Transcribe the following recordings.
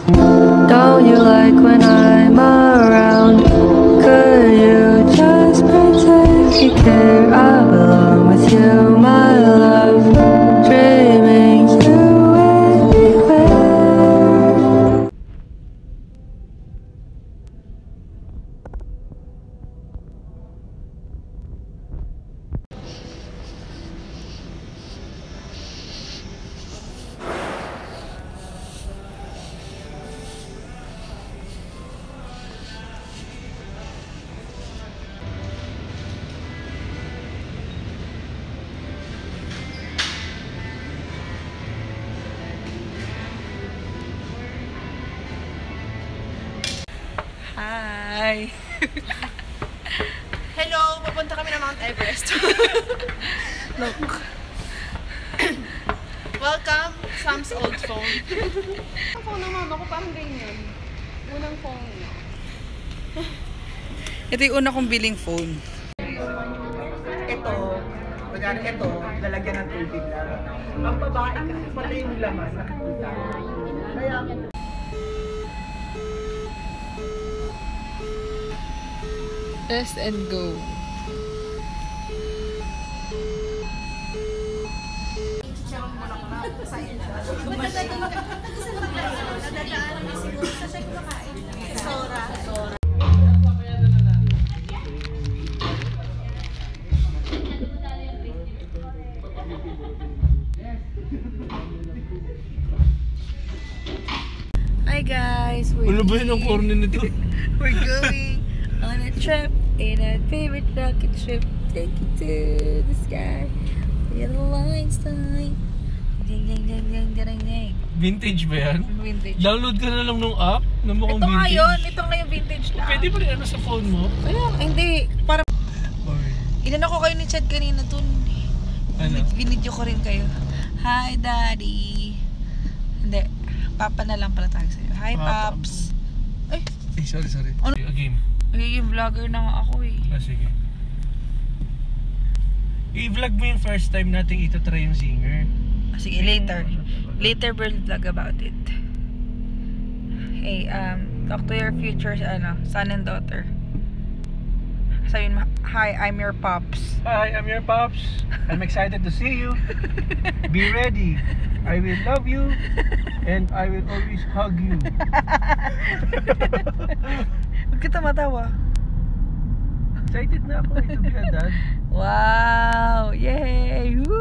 Don't you like when I'm around? Could you just pretend you care? I belong with you, my love. Dreaming you anywhere. Hi! Hello! Papunta kami ng Mount Everest. Look. Welcome, Sam's old phone. Ang phone ng mama ko parang ganyan. Unang phone niya. Ito yung una kong billing phone. Ito, magkano ito, lalagyan ng tubig lang. Ang babae kasi pala yung laman nakikita. Kaya Rest and go. Hi guys, Ano ba yun ang corner nito? we're going on a trip in a favorite rocket trip. Take you to the sky. The other lines line. Ding ding ding ding ding ding. Vintage ba yan? Vintage. Download ka na lang nung app na mukhang Ito nga vintage. yun, ito nga yung vintage na. Pwede pa rin ano sa phone mo? Wala, hindi. Para Or, inano ko kayo ni Chad kanina dun. ano? Binidyo ko rin kayo. Hi Daddy. Hindi, Papa na lang pala tayo sa'yo. Hi Papa. Paps. Ay, Sorry. Ano? A game. magiging vlogger na nga ako eh. Sige. I-vlog mo yung first time nating itatry yung singer. Sige, later. Later we'll vlog about it. Hey, talk to your future son and daughter. Sabihin mo, hi, I'm your Pops. Hi, I'm your Pops. I'm excited to see you. Be ready. I will love you and I will always hug you. Huwag kita matawa. Excited na ako to be a dad. Wow! Yay! Woo!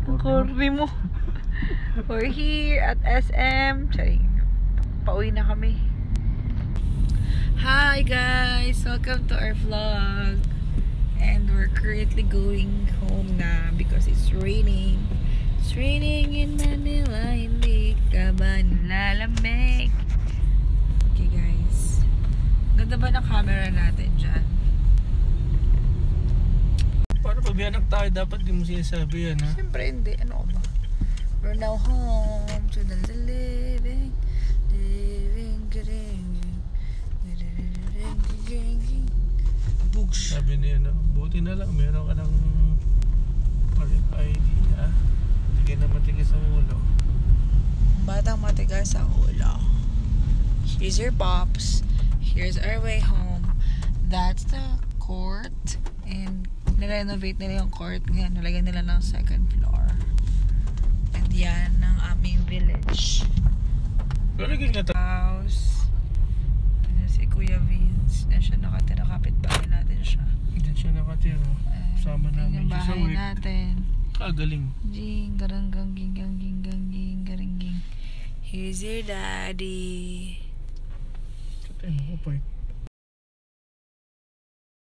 Ang corny mo. We're here at SM. Charing. Pauwi na kami. Hi guys! Welcome to our vlog. And we're currently going home na because it's raining. It's raining in Manila. Hindi ka ba nilalamig? Okay guys. Ganda ba ng camera natin dyan? Paano pag biyanak tayo, dapat di mo sinasabi yan, ha? Siyempre hindi. Ano ba? We're now home to the living. Books. Sabi niya, no? Buti na lang, meron ka ng parang idea. Hindi ka na matigas ang ulo. Batang matigas sa ulo. Here's your Pops. Here's our way home. That's the court. And nirenovate nila yung court ngayon. Nalagyan nila ng second floor. And yan ang aming village. Pero naging nga House. Ayan si Kuya Vince. Na siya nakatira. Kapitbahay natin siya. Hindi siya nakatira. Kasama namin Yung siya sa bahay work. natin. Kagaling. Jing, garang gang ging gang ging gang ging garing ging. Here's your daddy. Sa tayo mo, park.